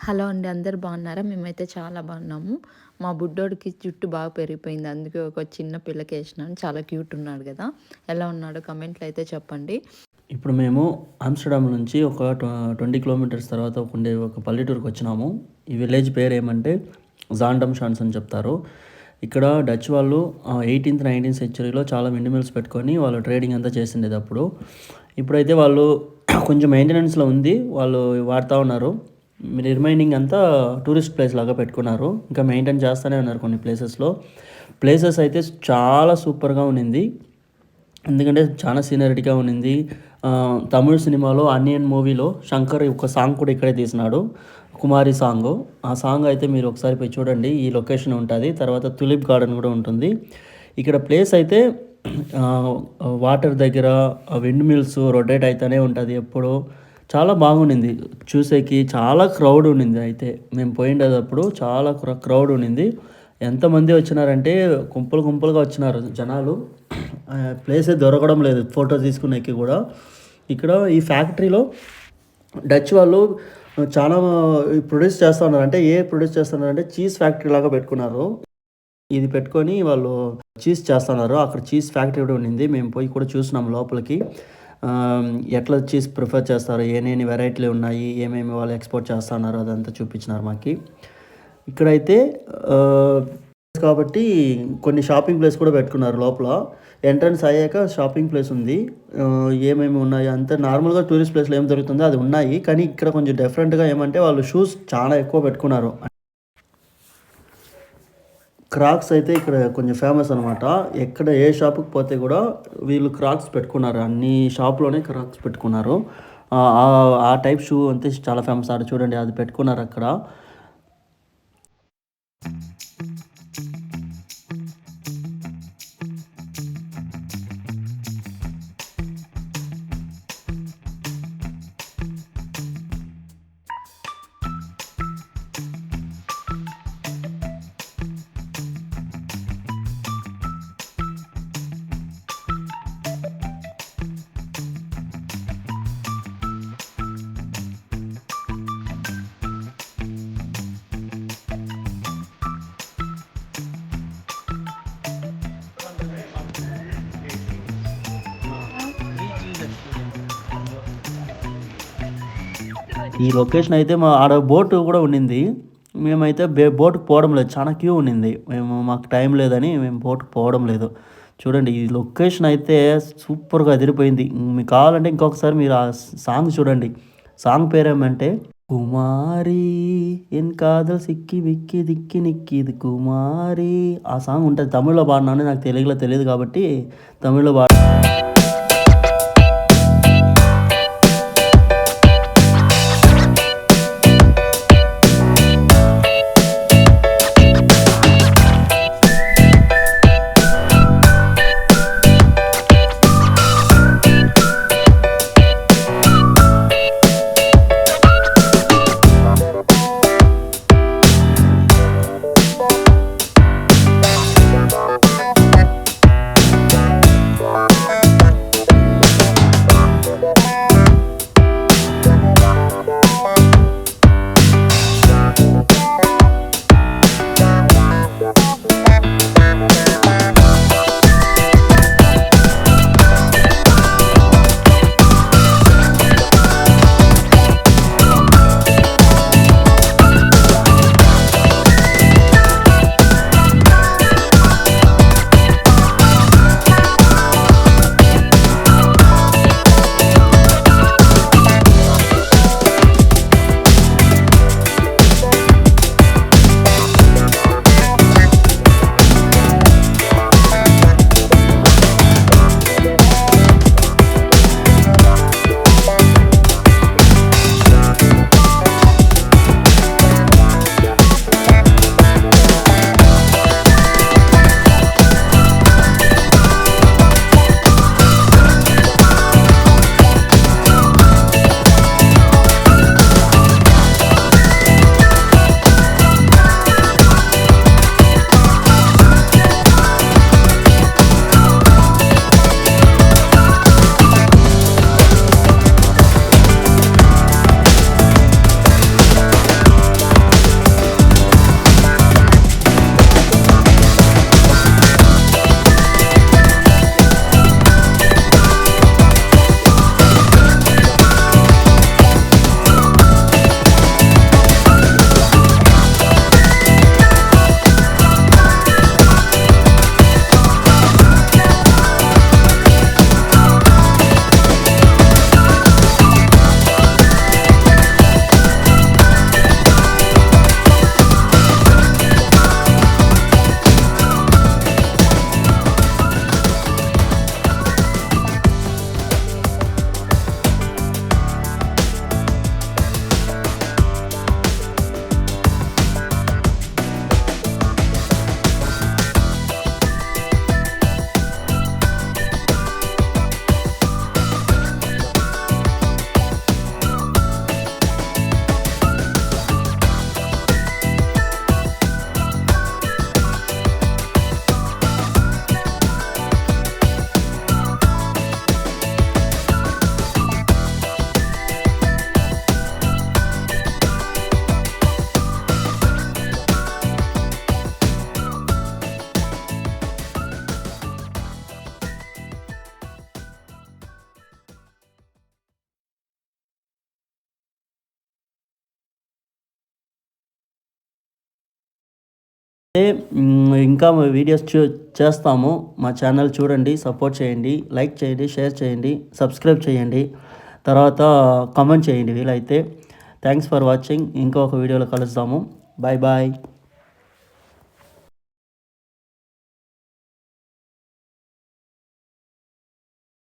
Hello అండి. అందరూ బాగున్నారా? మేమైతే చాలా బాగున్నాము. మా బుడ్డోడికి జుట్టు బాగా పెరిగిపోయింది. అందుకే ఒక చిన్న పిల్లకేసినాను. చాలా క్యూట్ ఉన్నాడు గదా! ఎలా ఉన్నాడో కామెంట్‌లో అయితే చెప్పండి. ఇప్పుడు మేము ఆమ్స్టర్డామ్ నుంచి ఒక 20 కిలోమీటర్స్ తర్వాత ఉండే ఒక పల్లెటూరుకి వచ్చినాము. ఈ విలేజ్ పేరు ఏమంటే జాండమ్ షాన్స్ అని చెప్తారు. ఇక్కడ డచ్ వాళ్ళు 18th, 19th సెంచరీలో చాలా విండ్ మిల్స్ పెట్టుకొని వాళ్ళు ట్రేడింగ్ అంతా చేసిండేది అప్పుడు. ఇప్పుడైతే వాళ్ళు కొంచెం మెయింటెనెన్స్‌లో ఉంది. వాళ్ళు వాడుతా ఉన్నారు. రిమైనింగ్ అంతా టూరిస్ట్ ప్లేస్ లాగా పెట్టుకున్నారు. ఇంకా మెయింటైన్ చేస్తూనే ఉన్నారు కొన్ని ప్లేసెస్‌లో. ప్లేసెస్ అయితే చాలా సూపర్‌గా ఉండింది. ఎందుకంటే చాలా సీనరిటీగా ఉండింది. తమిళ్ సినిమాలో 'అనియన్' మూవీలో శంకర్ ఒక సాంగ్ కూడా ఇక్కడే తీసినాడు. 'కుమారి' సాంగు. ఆ సాంగ్ అయితే మీరు ఒకసారి పోయి చూడండి. ఈ లొకేషన్ ఉంటది. తర్వాత తులిప్ గార్డెన్ కూడా ఉంటుంది. ఇక్కడ ప్లేస్ అయితే వాటర్ దగ్గర విండ్ మిల్స్ రొటేట్ అయితేనే ఉంటుంది ఎప్పుడు. చాలా బాగుండింది. చూసేకి చాలా క్రౌడ్ ఉండింది అయితే. మేము పోయిండేటప్పుడు చాలా క్రౌడ్ ఉండింది. ఎంతమంది వచ్చినారంటే గుంపులు గుంపులుగా వచ్చినారు జనాలు. ప్లేసే దొరకడం లేదు ఫోటో తీసుకునేకి కూడా. ఇక్కడ ఈ ఫ్యాక్టరీలో డచ్ వాళ్ళు చాలా ప్రొడ్యూస్ చేస్తూ ఉన్నారు. అంటే ప్రొడ్యూస్ చేస్తున్నారంటే చీజ్ ఫ్యాక్టరీ లాగా పెట్టుకున్నారు. ఇది పెట్టుకొని వాళ్ళు చీజ్ చేస్తున్నారు. అక్కడ చీజ్ ఫ్యాక్టరీ కూడా ఉండింది. మేము పోయి కూడా చూసినాం లోపలికి. ఎట్లా చీజ్ ప్రిఫర్ చేస్తారు, ఏమేమి వెరైటీలు ఉన్నాయి, ఏమేమి వాళ్ళు ఎక్స్పోర్ట్ చేస్తున్నారు అదంతా చూపించినారు మాకు. ఇక్కడైతే కాబట్టి కొన్ని షాపింగ్ ప్లేస్ కూడా పెట్టుకున్నారు లోపల. ఎంట్రన్స్ అయ్యాక షాపింగ్ ప్లేస్ ఉంది. ఏమేమి ఉన్నాయి అంతే నార్మల్గా టూరిస్ట్ ప్లేస్లో ఏం దొరుకుతుందో అది ఉన్నాయి. కానీ ఇక్కడ కొంచెం డిఫరెంట్గా ఏమంటే వాళ్ళు షూస్ చాలా ఎక్కువ పెట్టుకున్నారు. క్రాక్స్ అయితే ఇక్కడ కొంచెం ఫేమస్ అనమాట. ఎక్కడ ఏ షాపుకి పోతే కూడా వీళ్ళు క్రాక్స్ పెట్టుకున్నారు. అన్ని షాప్లోనే క్రాక్స్ పెట్టుకున్నారు. ఆ టైప్ షూ అంతే చాలా ఫేమస్. ఆడ చూడండి అది పెట్టుకున్నారు అక్కడ. ఈ లొకేషన్ అయితే మా ఆడ బోటు కూడా ఉండింది. మేమైతే బోటుకు పోవడం లేదు. చాలా క్యూ ఉండింది. మాకు టైం లేదని మేము బోటుకు పోవడం లేదు. చూడండి ఈ లొకేషన్ అయితే సూపర్గా అదిరిపోయింది. మీకు కావాలంటే ఇంకొకసారి మీరు ఆ సాంగ్ చూడండి. సాంగ్ పేరేమంటే కుమారి ఎన్ కాదల్ సిక్కి విక్కి దిక్కి నిక్కిది కుమారి. ఆ సాంగ్ ఉంటుంది. తమిళ్లో పాడినాను, నాకు తెలుగులో తెలియదు కాబట్టి తమిళ్లో ఇంకా వీడియోస్ చేస్తాము. మా ఛానల్ చూడండి, సపోర్ట్ చేయండి, లైక్ చేయండి, షేర్ చేయండి, సబ్స్క్రైబ్ చేయండి, తర్వాత కామెంట్ చేయండి వీలైతే. Thanks for watching. ఇంకొక వీడియోలో కలుద్దాము. Bye bye.